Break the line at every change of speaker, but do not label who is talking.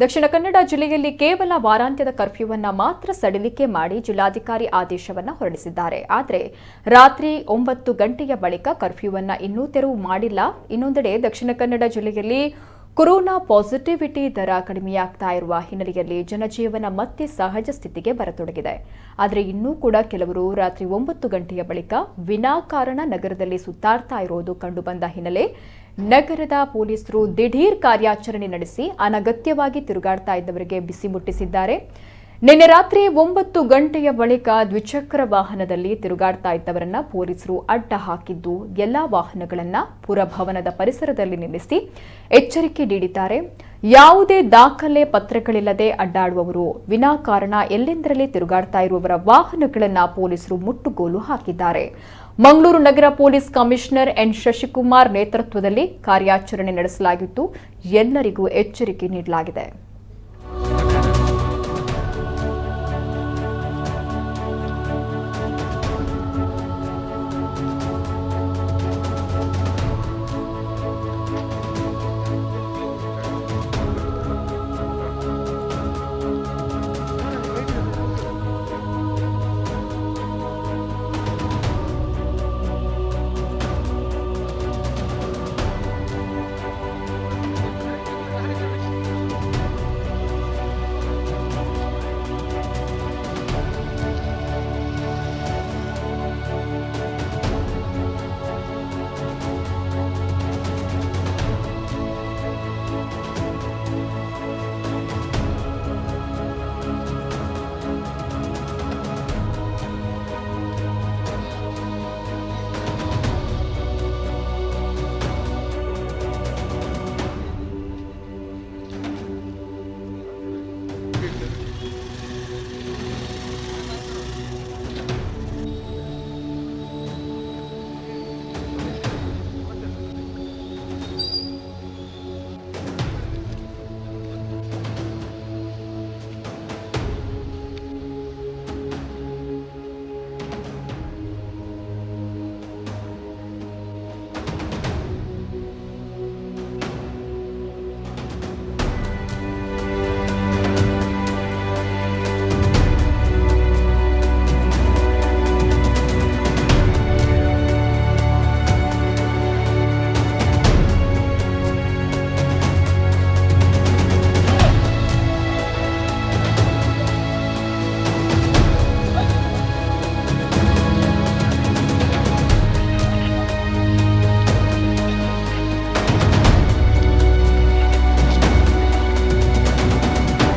ದಕ್ಷಿಣ ಕನ್ನಡ ಜಿಲ್ಲೆಯಲ್ಲಿ ಕೇವಲ ವಾರಾಂತ್ಯದ ಕರ್ಫ್ಯೂವನ್ನು ಮಾತ್ರ ಸಡಿಲಿಕೆ ಮಾಡಿ ಜಿಲ್ಲಾಧಿಕಾರಿ ಆದೇಶವನ್ನು ಹೊರಡಿಸಿದ್ದಾರೆ. ಆದರೆ ರಾತ್ರಿ 9 ಗಂಟೆಯ ಬಳಿಕ ಕರ್ಫ್ಯೂವನ್ನು ಇನ್ನೂ ತೆರವು ಮಾಡಿಲ್ಲ. ಇನ್ನೊಂದೆಡೆ ದಕ್ಷಿಣ ಕನ್ನಡ ಜಿಲ್ಲೆಯಲ್ಲಿ ಕೊರೋನಾ ಪಾಸಿಟಿವಿಟಿ ದರ ಕಡಿಮೆಯಾಗ್ತಾ ಇರುವ ಹಿನ್ನೆಲೆಯಲ್ಲಿ ಜನಜೀವನ ಮತ್ತೆ ಸಹಜ ಸ್ಥಿತಿಗೆ ಬರತೊಡಗಿದೆ. ಆದರೆ ಇನ್ನೂ ಕೂಡ ಕೆಲವರು ರಾತ್ರಿ 9 ಗಂಟೆಯ ಬಳಿಕ ವಿನಾಕಾರಣ ನಗರದಲ್ಲಿ ಸುತ್ತಾಡ್ತಾ ಇರೋದು ಕಂಡುಬಂದ ಹಿನ್ನೆಲೆ ನಗರದ ಪೊಲೀಸರು ದಿಢೀರ್ ಕಾರ್ಯಾಚರಣೆ ನಡೆಸಿ ಅನಗತ್ಯವಾಗಿ ತಿರುಗಾಡ್ತಾ ಇದ್ದವರಿಗೆ ಬಿಸಿ ಮುಟ್ಟಿಸಿದ್ದಾರೆ. ನಿನ್ನೆ ರಾತ್ರಿ 9 ಗಂಟೆಯ ಬಳಿಕ ದ್ವಿಚಕ್ರ ವಾಹನದಲ್ಲಿ ತಿರುಗಾಡ್ತಾ ಇದ್ದವರನ್ನ ಪೊಲೀಸರು ಅಡ್ಡ ಹಾಕಿದ್ದು ಎಲ್ಲಾ ವಾಹನಗಳನ್ನು ಪುರಭವನದ ಪರಿಸರದಲ್ಲಿ ನಿಲ್ಲಿಸಿ ಎಚ್ಚರಿಕೆ ನೀಡಿದ್ದಾರೆ. ಯಾವುದೇ ದಾಖಲೆ ಪತ್ರಗಳಿಲ್ಲದೆ ಅಡ್ಡಾಡುವವರು, ವಿನಾಕಾರಣ ಎಲ್ಲೆಂದರಲ್ಲಿ ತಿರುಗಾಡ್ತಾ ಇರುವವರ ವಾಹನಗಳನ್ನು ಪೊಲೀಸರು ಮುಟ್ಟುಗೋಲು ಹಾಕಿದ್ದಾರೆ. ಮಂಗಳೂರು ನಗರ ಪೊಲೀಸ್ ಕಮಿಷನರ್ ಎನ್ ಶಶಿಕುಮಾರ್ ನೇತೃತ್ವದಲ್ಲಿ ಕಾರ್ಯಾಚರಣೆ ನಡೆಸಲಾಗಿದ್ದು ಎಲ್ಲರಿಗೂ ಎಚ್ಚರಿಕೆ ನೀಡಲಾಗಿದೆ.